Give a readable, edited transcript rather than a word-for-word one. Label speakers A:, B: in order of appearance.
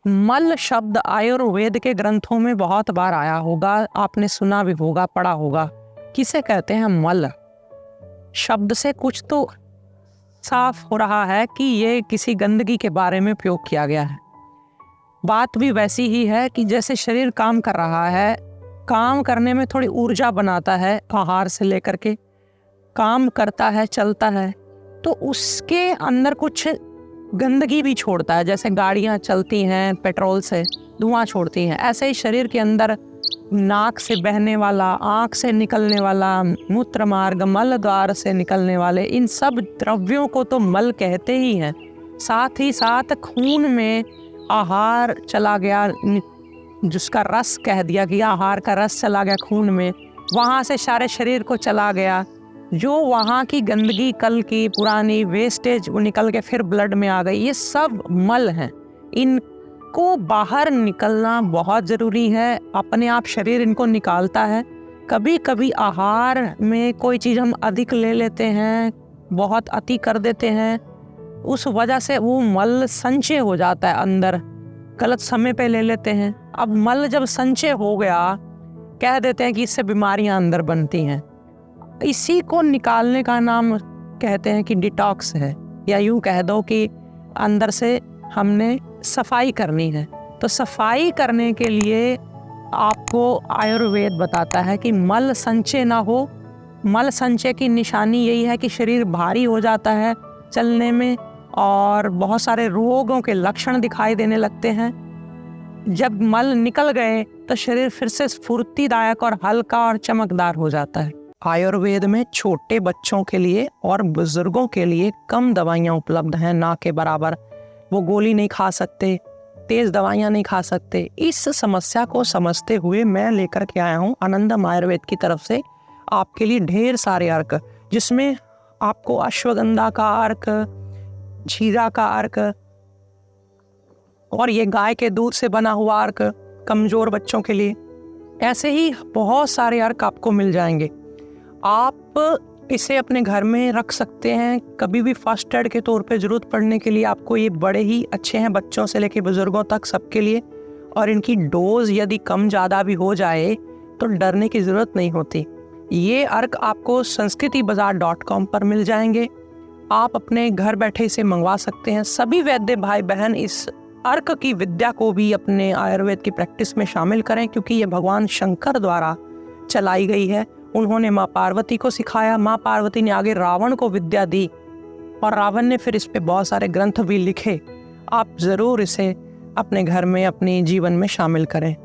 A: मल शब्द आयुर्वेद के ग्रंथों में बहुत बार आया होगा, आपने सुना भी होगा, पढ़ा होगा। किसे कहते हैं मल? शब्द से कुछ तो साफ हो रहा है कि ये किसी गंदगी के बारे में प्रयोग किया गया है। बात भी वैसी ही है कि जैसे शरीर काम कर रहा है, काम करने में थोड़ी ऊर्जा बनाता है, आहार से लेकर के काम करता है, चलता है, तो उसके अंदर कुछ गंदगी भी छोड़ता है। जैसे गाड़ियां चलती हैं पेट्रोल से, धुआं छोड़ती हैं, ऐसे ही शरीर के अंदर नाक से बहने वाला, आँख से निकलने वाला, मूत्र मार्ग, मल द्वार से निकलने वाले इन सब द्रव्यों को तो मल कहते ही हैं। साथ ही साथ खून में आहार चला गया, जिसका रस कह दिया कि आहार का रस चला गया खून में, वहाँ से सारे शरीर को चला गया। जो वहाँ की गंदगी, कल की पुरानी वेस्टेज वो निकल के फिर ब्लड में आ गई, ये सब मल हैं। इनको बाहर निकलना बहुत ज़रूरी है। अपने आप शरीर इनको निकालता है। कभी कभी आहार में कोई चीज़ हम अधिक ले लेते हैं, बहुत अति कर देते हैं, उस वजह से वो मल संचय हो जाता है अंदर, गलत समय पे ले लेते हैं। अब मल जब संचय हो गया, कह देते हैं कि इससे बीमारियां अंदर बनती हैं। इसी को निकालने का नाम कहते हैं कि डिटॉक्स है, या यूं कह दो कि अंदर से हमने सफाई करनी है। तो सफाई करने के लिए आपको आयुर्वेद बताता है कि मल संचय ना हो। मल संचय की निशानी यही है कि शरीर भारी हो जाता है चलने में, और बहुत सारे रोगों के लक्षण दिखाई देने लगते हैं। जब मल निकल गए तो शरीर फिर से स्फूर्तिदायक और हल्का और चमकदार हो जाता है। आयुर्वेद में छोटे बच्चों के लिए और बुजुर्गों के लिए कम दवाइयाँ उपलब्ध हैं, ना के बराबर। वो गोली नहीं खा सकते, तेज दवाइयाँ नहीं खा सकते। इस समस्या को समझते हुए मैं लेकर के आया हूँ आनंदम आयुर्वेद की तरफ से आपके लिए ढेर सारे अर्क, जिसमें आपको अश्वगंधा का अर्क, जीरा का अर्क, और ये गाय के दूध से बना हुआ अर्क कमजोर बच्चों के लिए, ऐसे ही बहुत सारे अर्क आपको मिल जाएंगे। आप इसे अपने घर में रख सकते हैं। कभी भी फर्स्ट एड के तौर पे ज़रूरत पड़ने के लिए आपको ये बड़े ही अच्छे हैं, बच्चों से लेकर बुजुर्गों तक सबके लिए। और इनकी डोज यदि कम ज़्यादा भी हो जाए तो डरने की ज़रूरत नहीं होती। ये अर्क आपको संस्कृतिबाजार.com पर मिल जाएंगे। आप अपने घर बैठे इसे मंगवा सकते हैं। सभी वैद्य भाई बहन इस अर्क की विद्या को भी अपने आयुर्वेद की प्रैक्टिस में शामिल करें, क्योंकि ये भगवान शंकर द्वारा चलाई गई है। उन्होंने माँ पार्वती को सिखाया, माँ पार्वती ने आगे रावण को विद्या दी, और रावण ने फिर इस पे बहुत सारे ग्रंथ भी लिखे। आप ज़रूर इसे अपने घर में, अपने जीवन में शामिल करें।